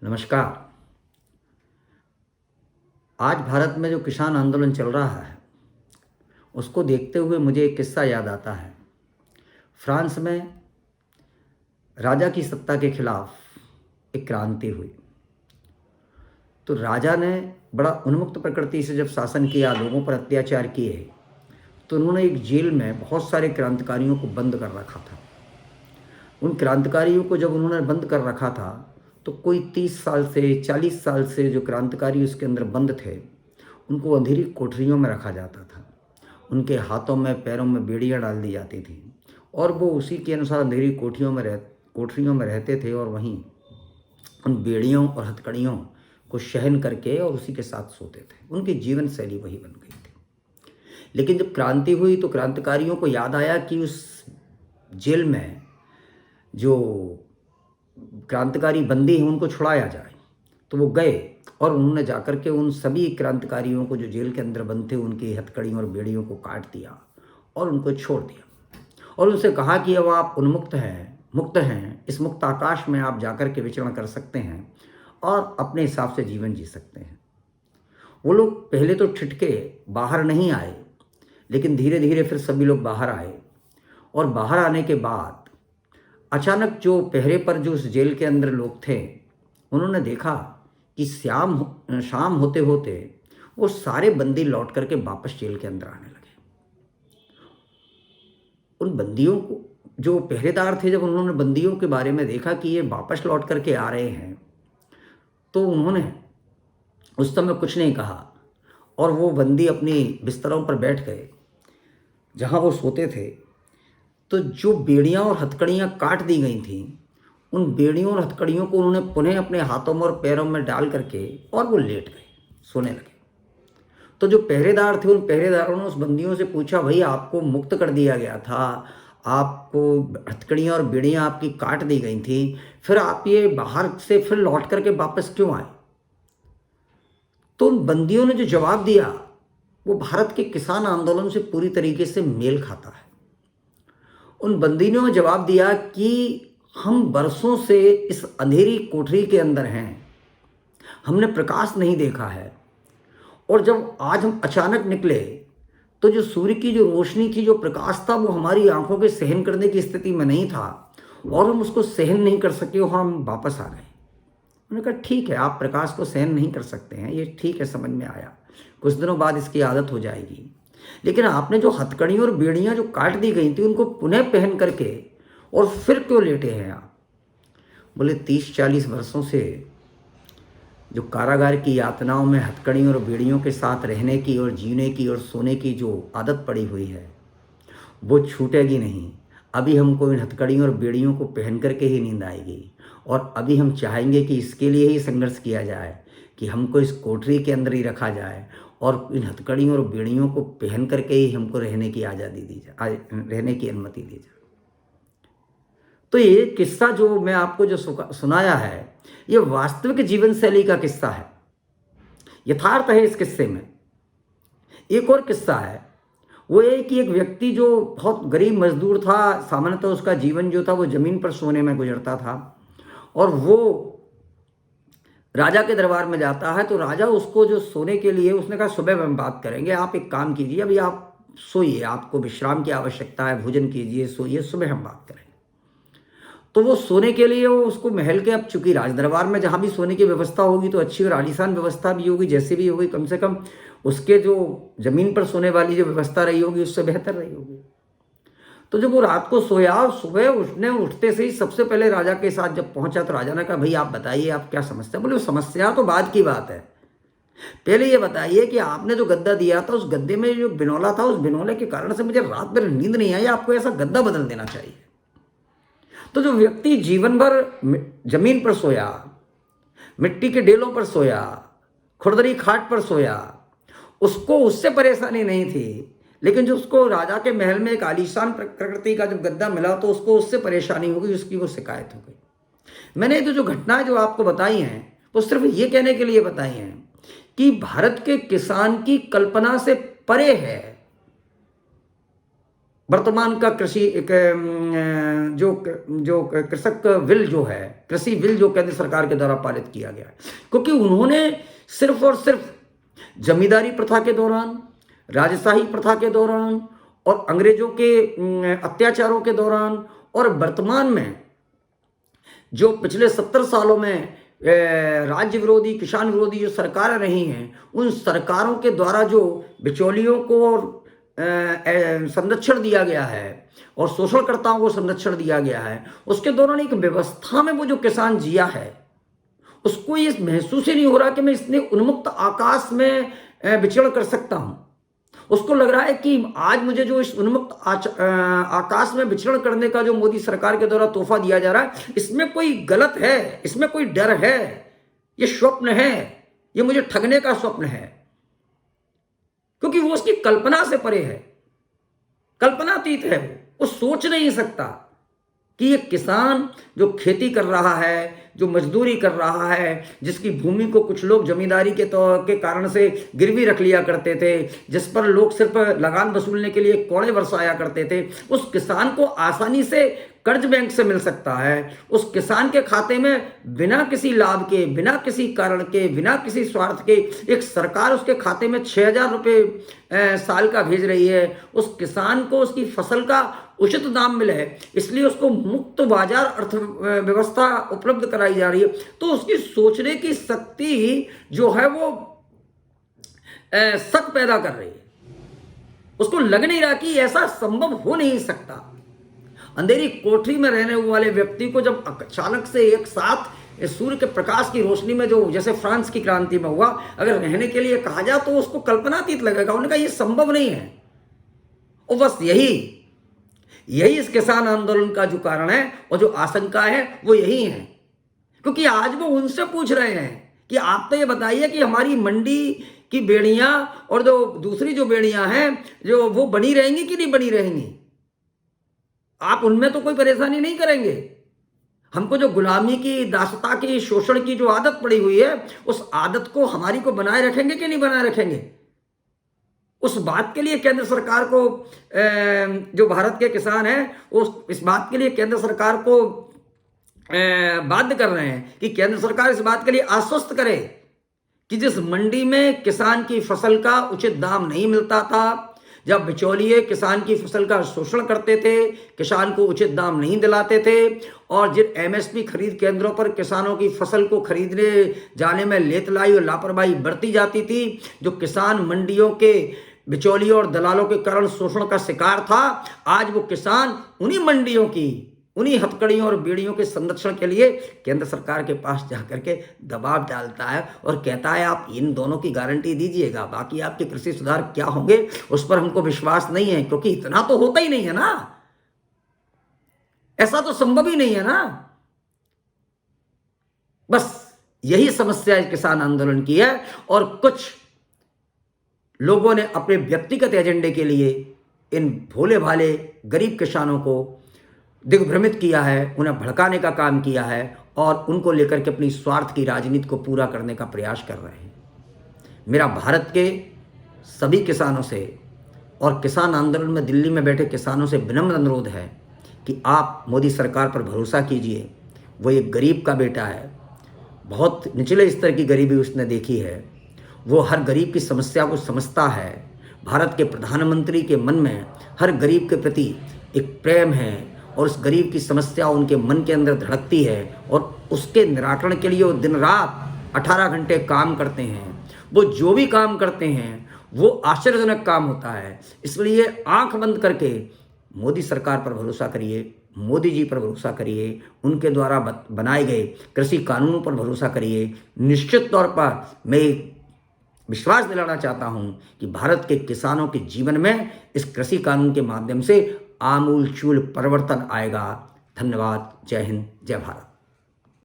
नमस्कार। आज भारत में जो किसान आंदोलन चल रहा है उसको देखते हुए मुझे एक किस्सा याद आता है। फ्रांस में राजा की सत्ता के खिलाफ एक क्रांति हुई। तो राजा ने बड़ा उन्मुक्त प्रकृति से जब शासन किया, लोगों पर अत्याचार किए, तो उन्होंने एक जेल में बहुत सारे क्रांतिकारियों को बंद कर रखा था। उन क्रांतिकारियों को जब उन्होंने बंद कर रखा था तो कोई 30 साल से 40 साल से जो क्रांतिकारी उसके अंदर बंद थे उनको अंधेरी कोठरियों में रखा जाता था। उनके हाथों में पैरों में बेड़ियां डाल दी जाती थी और वो उसी के अनुसार अंधेरी कोठरियों में रहते थे और वहीं उन बेड़ियों और हथकड़ियों को सहन करके और उसी के साथ सोते थे। उनकी जीवन शैली वही बन गई थी। लेकिन जब क्रांति हुई तो क्रांतिकारियों को याद आया कि उस जेल में जो क्रांतिकारी बंदी हैं उनको छुड़ाया जाए। तो वो गए और उन्होंने जाकर के उन सभी क्रांतिकारियों को जो जेल के अंदर बंद थे उनकी हथकड़ियों और बेड़ियों को काट दिया और उनको छोड़ दिया और उनसे कहा कि अब आप उन्मुक्त हैं, मुक्त हैं, इस मुक्त आकाश में आप जाकर के विचरण कर सकते हैं और अपने हिसाब से जीवन जी सकते हैं। वो लोग पहले तो ठिठके बाहर नहीं आए, लेकिन धीरे धीरे फिर सभी लोग बाहर आए और बाहर आने के बाद अचानक जो पहरे पर जो उस जेल के अंदर लोग थे उन्होंने देखा कि शाम होते होते वो सारे बंदी लौट करके वापस जेल के अंदर आने लगे। उन बंदियों को जो पहरेदार थे, जब उन्होंने बंदियों के बारे में देखा कि ये वापस लौट करके आ रहे हैं तो उन्होंने उस समय कुछ नहीं कहा और वो बंदी अपनी बिस्तरों पर बैठ गए जहां वो सोते थे। तो जो बेड़ियां और हथकड़ियां काट दी गई थीं उन बेड़ियों और हथकड़ियों को उन्होंने पुनः अपने हाथों में और पैरों में डाल करके और वो लेट गए, सोने लगे। तो जो पहरेदार थे उन पहरेदारों ने उस बंदियों से पूछा, भाई आपको मुक्त कर दिया गया था, आपको हथकड़ियां और बेड़ियां आपकी काट दी गई थी, फिर आप ये बाहर से फिर लौट करके वापस क्यों आए? तो उन बंदियों ने जो जवाब दिया वो भारत के किसान आंदोलन से पूरी तरीके से मेल खाता है। उन बंदियों ने जवाब दिया कि हम बरसों से इस अंधेरी कोठरी के अंदर हैं, हमने प्रकाश नहीं देखा है और जब आज हम अचानक निकले तो जो सूर्य की जो रोशनी थी, जो प्रकाश था, वो हमारी आंखों के सहन करने की स्थिति में नहीं था और हम उसको सहन नहीं कर सके और हम वापस आ गए। उन्होंने कहा ठीक है, आप प्रकाश को सहन नहीं कर सकते हैं, ये ठीक है, समझ में आया, कुछ दिनों बाद इसकी आदत हो जाएगी, लेकिन आपने जो हथकड़ियों और बेड़ियां जो काट दी गई थी उनको पुनः पहन करके और फिर क्यों लेटे हैं आप? बोले 30-40 वर्षों से जो कारागार की यातनाओं में हथकड़ियों और बेड़ियों के साथ रहने की और जीने की और सोने की जो आदत पड़ी हुई है वो छूटेगी नहीं। अभी हमको इन हथकड़ियों और बेड़ियों को पहन करके ही नींद आएगी और अभी हम चाहेंगे कि इसके लिए ही संघर्ष किया जाए कि हमको इस कोठरी के अंदर ही रखा जाए और इन हथकड़ियों और बेड़ियों को पहन करके ही हमको रहने की आज़ादी दी जाए, रहने की अनुमति दी जाए। तो ये किस्सा जो मैं आपको जो सुनाया है ये वास्तविक जीवन शैली का किस्सा है, यथार्थ है। इस किस्से में एक और किस्सा है, वो ये कि एक व्यक्ति जो बहुत गरीब मजदूर था, सामान्यतः उसका जीवन जो था वो ज़मीन पर सोने में गुजरता था और वो राजा के दरबार में जाता है। तो राजा उसको जो सोने के लिए, उसने कहा सुबह हम बात करेंगे, आप एक काम कीजिए, अभी आप सोइए, आपको विश्राम की आवश्यकता है, भोजन कीजिए, सोइए, सुबह हम बात करेंगे। तो वो सोने के लिए वो उसको महल के, अब चूंकि राज दरबार में जहाँ भी सोने की व्यवस्था होगी तो अच्छी और आलीशान व्यवस्था भी होगी, जैसे भी होगी, कम से कम उसके जो जमीन पर सोने वाली जो व्यवस्था रही होगी उससे बेहतर रही होगी। तो जब वो रात को सोया और सुबह उसने उठते से ही सबसे पहले राजा के साथ जब पहुंचा तो राजा ने कहा, भाई आप बताइए आप क्या समस्या? बोले समस्या तो बाद की बात है, पहले ये बताइए कि आपने जो गद्दा दिया था उस गद्दे में जो बिनौला था, उस बिनौले के कारण से मुझे रात भर नींद नहीं आई, आपको ऐसा गद्दा बदल देना चाहिए। तो जो व्यक्ति जीवन भर जमीन पर सोया, मिट्टी के डेलों पर सोया, खुरदरी खाट पर सोया, उसको उससे परेशानी नहीं थी, लेकिन जो उसको राजा के महल में एक आलीशान प्रकृति का जब गद्दा मिला तो उसको उससे परेशानी हो गई, उसकी वो शिकायत हो गई। मैंने तो जो घटनाएं जो आपको बताई हैं वो सिर्फ ये कहने के लिए बताई हैं कि भारत के किसान की कल्पना से परे है वर्तमान का कृषि जो जो कृषक बिल जो है, कृषि बिल जो केंद्र सरकार के द्वारा पारित किया गया है, क्योंकि उन्होंने सिर्फ और सिर्फ जमींदारी प्रथा के दौरान, राजशाही प्रथा के दौरान और अंग्रेजों के अत्याचारों के दौरान और वर्तमान में जो पिछले 70 सालों में राज्य विरोधी, किसान विरोधी जो सरकारें रही हैं, उन सरकारों के द्वारा जो बिचौलियों को और संरक्षण दिया गया है और शोषणकर्ताओं को संरक्षण दिया गया है, उसके दौरान एक व्यवस्था में वो जो किसान जिया है, उसको ये महसूस ही नहीं हो रहा कि मैं इतने उन्मुक्त आकाश में विचरण कर सकता हूं। उसको लग रहा है कि आज मुझे जो इस उन्मुक्त आकाश में विचरण करने का जो मोदी सरकार के द्वारा तोहफा दिया जा रहा है, इसमें कोई गलत है, इसमें कोई डर है, ये स्वप्न है, ये मुझे ठगने का स्वप्न है, क्योंकि वो उसकी कल्पना से परे है, कल्पनातीत है। वो सोच नहीं सकता कि ये किसान जो खेती कर रहा है, जो मजदूरी कर रहा है, जिसकी भूमि को कुछ लोग जमींदारी के कारण से गिरवी रख लिया करते थे, जिस पर लोग सिर्फ लगान वसूलने के लिए कोड़े बरसाया करते थे, उस किसान को आसानी से कर्ज बैंक से मिल सकता है। उस किसान के खाते में बिना किसी लाभ के, बिना किसी कारण के, बिना किसी स्वार्थ के एक सरकार उसके खाते में 6,000 रुपये साल का भेज रही है। उस किसान को उसकी फसल का उचित दाम मिले, इसलिए उसको मुक्त बाजार अर्थव्यवस्था उपलब्ध कराई जा रही है। तो उसकी सोचने की शक्ति जो है वो शक पैदा कर रही है। उसको लग नहीं रहा कि ऐसा संभव हो नहीं सकता। अंधेरी कोठरी में रहने वाले व्यक्ति को जब अचानक से एक साथ सूर्य के प्रकाश की रोशनी में, जो जैसे फ्रांस की क्रांति में हुआ, अगर रहने के लिए कहा जाए तो उसको कल्पनातीत लगेगा। उन्होंने कहा ये संभव नहीं है। और बस यही इस किसान आंदोलन का जो कारण है और जो आशंका है वो यही है, क्योंकि आज वो उनसे पूछ रहे हैं कि आप तो ये बताइए कि हमारी मंडी की बेड़ियां और जो दूसरी जो बेड़ियां हैं जो वो बनी रहेंगी कि नहीं बनी रहेंगी। आप उनमें तो कोई परेशानी नहीं करेंगे। हमको जो गुलामी की, दासता की, शोषण की जो आदत पड़ी हुई है, उस आदत को हमारी को बनाए रखेंगे कि नहीं बनाए रखेंगे। उस बात के लिए केंद्र सरकार को, जो भारत के किसान हैं, इस बात के लिए केंद्र सरकार को बाध्य कर रहे हैं कि केंद्र सरकार इस बात के लिए आश्वस्त करे कि जिस मंडी में किसान की फसल का उचित दाम नहीं मिलता था, जब बिचौलिए किसान की फसल का शोषण करते थे, किसान को उचित दाम नहीं दिलाते थे, और जिन एमएसपी खरीद केंद्रों पर किसानों की फसल को खरीदने जाने में लेतलाई और लापरवाही बरती जाती थी, जो किसान मंडियों के बिचौलियों और दलालों के कारण शोषण का शिकार था, आज वो किसान उन्हीं मंडियों की, उन्हीं हथकड़ियों और बेड़ियों के संरक्षण के लिए केंद्र सरकार के पास जाकर के दबाव डालता है और कहता है आप इन दोनों की गारंटी दीजिएगा, बाकी आपके कृषि सुधार क्या होंगे उस पर हमको विश्वास नहीं है, क्योंकि इतना तो होता ही नहीं है ना, ऐसा तो संभव ही नहीं है ना। बस यही समस्या इस किसान आंदोलन की है, और कुछ लोगों ने अपने व्यक्तिगत एजेंडे के लिए इन भोले भाले गरीब किसानों को दिग्भ्रमित किया है, उन्हें भड़काने का काम किया है और उनको लेकर के अपनी स्वार्थ की राजनीति को पूरा करने का प्रयास कर रहे हैं। मेरा भारत के सभी किसानों से और किसान आंदोलन में दिल्ली में बैठे किसानों से विनम्र अनुरोध है कि आप मोदी सरकार पर भरोसा कीजिए। वो एक गरीब का बेटा है, बहुत निचले स्तर की गरीबी उसने देखी है, वो हर गरीब की समस्या को समझता है। भारत के प्रधानमंत्री के मन में हर गरीब के प्रति एक प्रेम है और उस गरीब की समस्या उनके मन के अंदर धड़कती है और उसके निराकरण के लिए वो दिन रात 18 घंटे काम करते हैं। वो जो भी काम करते हैं वो आश्चर्यजनक काम होता है। इसलिए आंख बंद करके मोदी सरकार पर भरोसा करिए, मोदी जी पर भरोसा करिए, उनके द्वारा बनाए गए कृषि कानूनों पर भरोसा करिए। निश्चित तौर पर मैं विश्वास दिलाना चाहता हूं कि भारत के किसानों के जीवन में इस कृषि कानून के माध्यम से आमूल चूल परिवर्तन आएगा। धन्यवाद। जय हिंद, जय भारत।